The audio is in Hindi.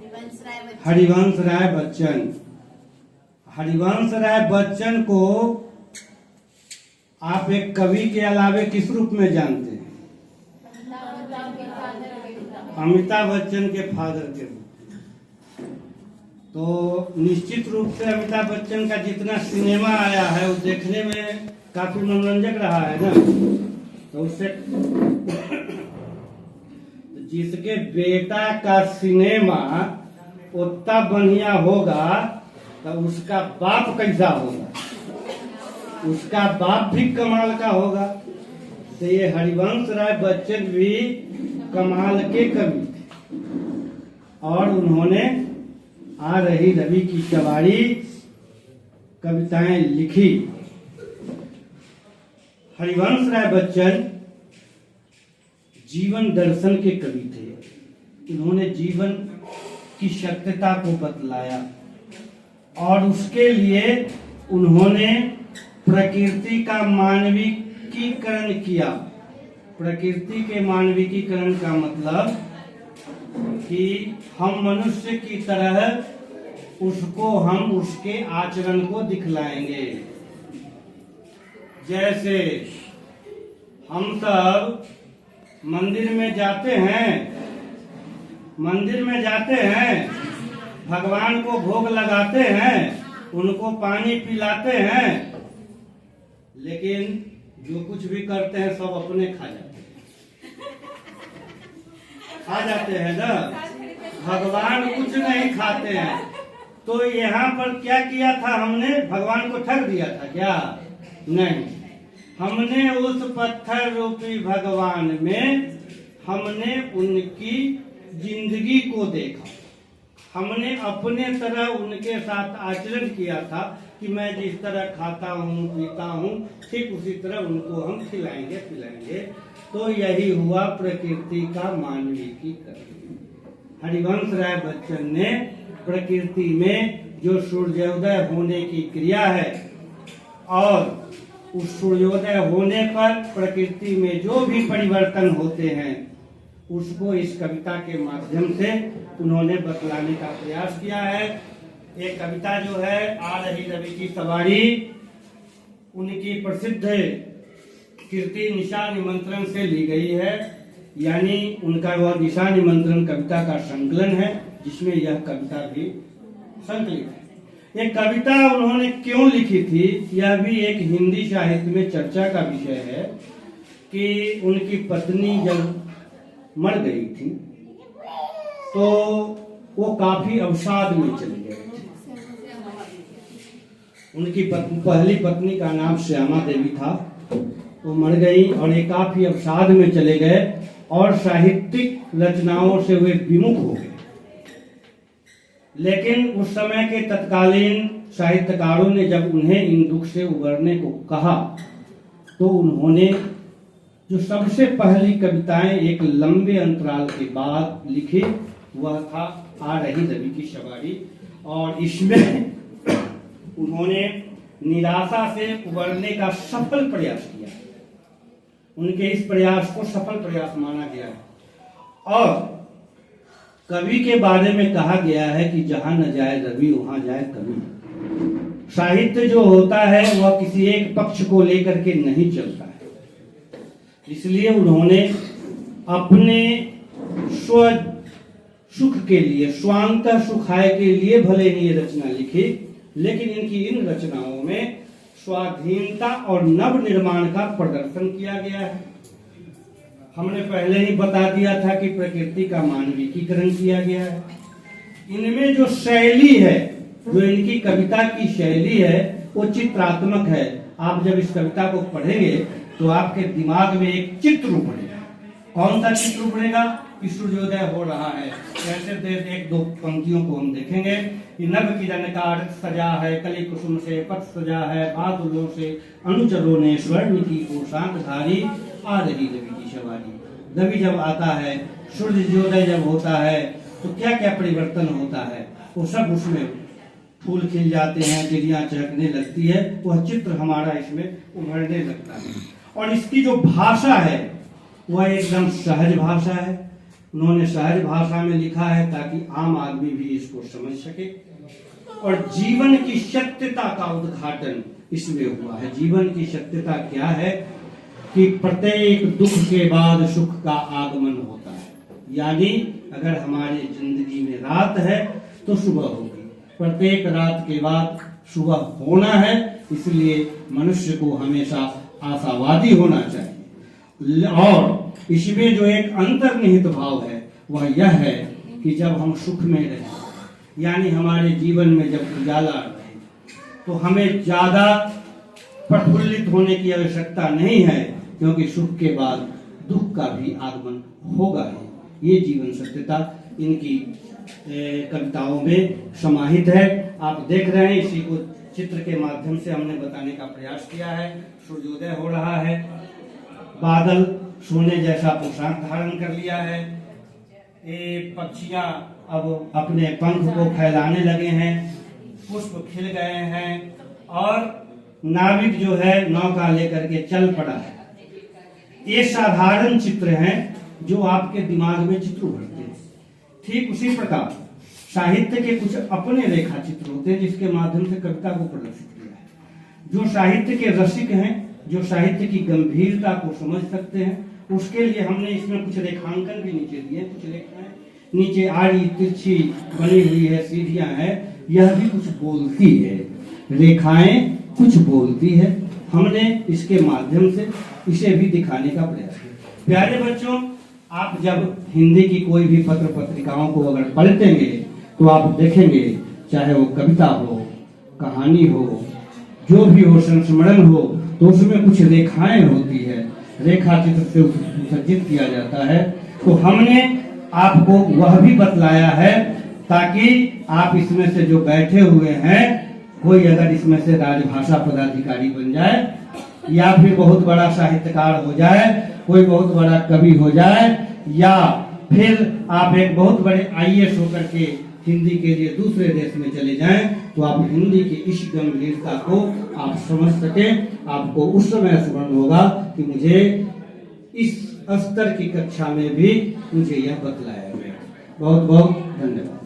हरिवंश राय बच्चन। हरिवंश राय बच्चन को आप एक कवि के अलावे किस रूप में जानते हैं? अमिताभ बच्चन के फादर के रूप में। तो निश्चित रूप से अमिताभ बच्चन का जितना सिनेमा आया है वो देखने में काफी मनोरंजक रहा है ना। तो उससे जिसके बेटा का सिनेमा उतना बढ़िया होगा तो उसका बाप कैसा होगा? उसका बाप भी कमाल का होगा। तो ये हरिवंश राय बच्चन भी कमाल के कवि थे और उन्होंने आ रही रवि की सवारी कविताएं लिखी। हरिवंश राय बच्चन जीवन दर्शन के कवि थे। उन्होंने जीवन की सत्यता को बतलाया और उसके लिए उन्होंने प्रकृति का मानविकीकरण किया। प्रकृति के मानविकीकरण का मतलब कि हम मनुष्य की तरह उसको हम उसके आचरण को दिखलाएंगे। जैसे हम सब मंदिर में जाते हैं, भगवान को भोग लगाते हैं, उनको पानी पिलाते हैं, लेकिन जो कुछ भी करते हैं सब अपने खा जाते हैं ना। भगवान कुछ नहीं खाते हैं। तो यहाँ पर क्या किया था हमने? भगवान को ठग दिया था क्या? नहीं, हमने उस पत्थर रूपी भगवान में हमने उनकी जिंदगी को देखा। हमने अपने तरह उनके साथ आचरण किया था कि मैं जिस तरह खाता हूँ पीता हूँ ठीक उसी तरह उनको हम खिलाएंगे पिलाएंगे। तो यही हुआ प्रकृति का मानविकीकरण। हरिवंश राय बच्चन ने प्रकृति में जो सूर्योदय होने की क्रिया है और उस सूर्योदय होने पर प्रकृति में जो भी परिवर्तन होते हैं उसको इस कविता के माध्यम से उन्होंने बतलाने का प्रयास किया है। एक कविता जो है आ रही रवि की सवारी, उनकी प्रसिद्ध कीर्ति निशा निमंत्रण से ली गई है। यानी उनका वह निशा निमंत्रण कविता का संकलन है जिसमें यह कविता भी संकलित है। एक कविता उन्होंने क्यों लिखी थी, यह भी एक हिंदी साहित्य में चर्चा का विषय है कि उनकी पत्नी जब मर गई थी तो वो काफी अवसाद में चले गए थे। उनकी पहली पत्नी का नाम श्यामा देवी था। वो मर गई और ये काफी अवसाद में चले गए और साहित्यिक रचनाओं से वे विमुख हो गए। लेकिन उस समय के तत्कालीन साहित्यकारों ने जब उन्हें इन दुख से उबरने को कहा तो उन्होंने जो सबसे पहली कविताएं एक लंबे अंतराल के बाद लिखी वह था आ रही रवि की सवारी। और इसमें उन्होंने निराशा से उबरने का सफल प्रयास किया। उनके इस प्रयास को सफल प्रयास माना गया है। और कवि के बारे में कहा गया है कि जहां न जाए रवि वहां जाए कवि। साहित्य जो होता है वह किसी एक पक्ष को लेकर के नहीं चलता है। इसलिए उन्होंने अपने स्व सुख के लिए, स्वांत सुखाय के लिए भले ही ये रचना लिखी, लेकिन इनकी इन रचनाओं में स्वाधीनता और नव निर्माण का प्रदर्शन किया गया है। हमने पहले ही बता दिया था कि प्रकृति का मानविकीकरण किया गया है। इनमें जो शैली है, जो इनकी कविता की शैली है वो चित्रात्मक है। आप जब इस कविता को पढ़ेंगे तो आपके दिमाग में एक चित्र उभरेगा। कौन सा चित्र उभरेगा? कि सूर्योदय हो रहा है। ऐसे देर एक दो पंक्तियों को हम देखेंगे कि नभ किरण का अर्थ सजा है, कली कुसुम से पथ सजा है, बादलों से अनुचरों ने स्वर्ण की पोशाक धारी, आ रही रवि की सवारी। रवि जब आता है, सूर्योदय जब होता है तो क्या क्या परिवर्तन होता है वो सब उसमें फूल खिल जाते हैं, चिड़िया चहकने लगती है, वह चित्र हमारा इसमें उभरने लगता है। और इसकी जो भाषा है वह एकदम सहज भाषा है। उन्होंने सहज भाषा में लिखा है ताकि आम आदमी भी इसको समझ सके। और जीवन की सत्यता का उद्घाटन इसमें हुआ है। जीवन की सत्यता क्या है कि प्रत्येक दुख के बाद सुख का आगमन होता है। यानी अगर हमारी जिंदगी में रात है तो सुबह होगी, प्रत्येक रात के बाद सुबह होना है। इसलिए मनुष्य को हमेशा आशावादी होना चाहिए। और इसमें जो एक अंतर्निहित भाव है वह यह है कि जब हम सुख में रहें, यानी हमारे जीवन में जब उजाला रहे, तो हमें ज्यादा प्रफुल्लित होने की आवश्यकता नहीं है, क्योंकि सुख के बाद दुख का भी आगमन होगा ही। ये जीवन सत्यता इनकी कविताओं में समाहित है। आप देख रहे हैं, इसी को चित्र के माध्यम से हमने बताने का प्रयास किया है। सूर्योदय हो रहा है, बादल सोने जैसा पोशाक धारण कर लिया है, ये पक्षियां अब अपने पंख को फैलाने लगे हैं, पुष्प खिल गए हैं और नाविक जो है नौका लेकर के चल पड़ा है। ये साधारण चित्र हैं जो आपके दिमाग में चित्र उभरते हैं। ठीक उसी प्रकार साहित्य के कुछ अपने रेखा चित्र होते हैं जिसके माध्यम से कविता को प्रदर्शित किया है। जो साहित्य के रसिक हैं, जो साहित्य की गंभीरता को समझ सकते हैं, उसके लिए हमने इसमें कुछ रेखांकन भी नीचे दिए। कुछ रेखाएं नीचे आड़ी तिरछी बनी हुई है, सीढ़ियां हैं, यह भी कुछ बोलती है। रेखाएं कुछ बोलती है। हमने इसके माध्यम से इसे भी दिखाने का प्रयास किया। प्यारे बच्चों, आप जब हिंदी की कोई भी पत्र पत्रिकाओं को अगर पलटेंगे तो आप देखेंगे, चाहे वो कविता हो, कहानी हो, जो भी हो, संस्मरण हो, तो उसमें कुछ रेखाएं होती है, रेखा चित्र से सुसज्जित किया जाता है। तो हमने आपको वह भी बतलाया है ताकि आप इसमें से जो बैठे हुए हैं, कोई अगर इसमें से राजभाषा पदाधिकारी बन जाए या फिर बहुत बड़ा साहित्यकार हो जाए, कोई बहुत बड़ा कवि हो जाए, या फिर आप एक बहुत बड़े IAS होकर के हिंदी के लिए दूसरे देश में चले जाएं, तो आप हिंदी की इस गंभीरता को आप समझ सके। आपको उस समय स्मरण होगा कि मुझे इस स्तर की कक्षा में भी मुझे यह बतलाया गया। बहुत बहुत धन्यवाद।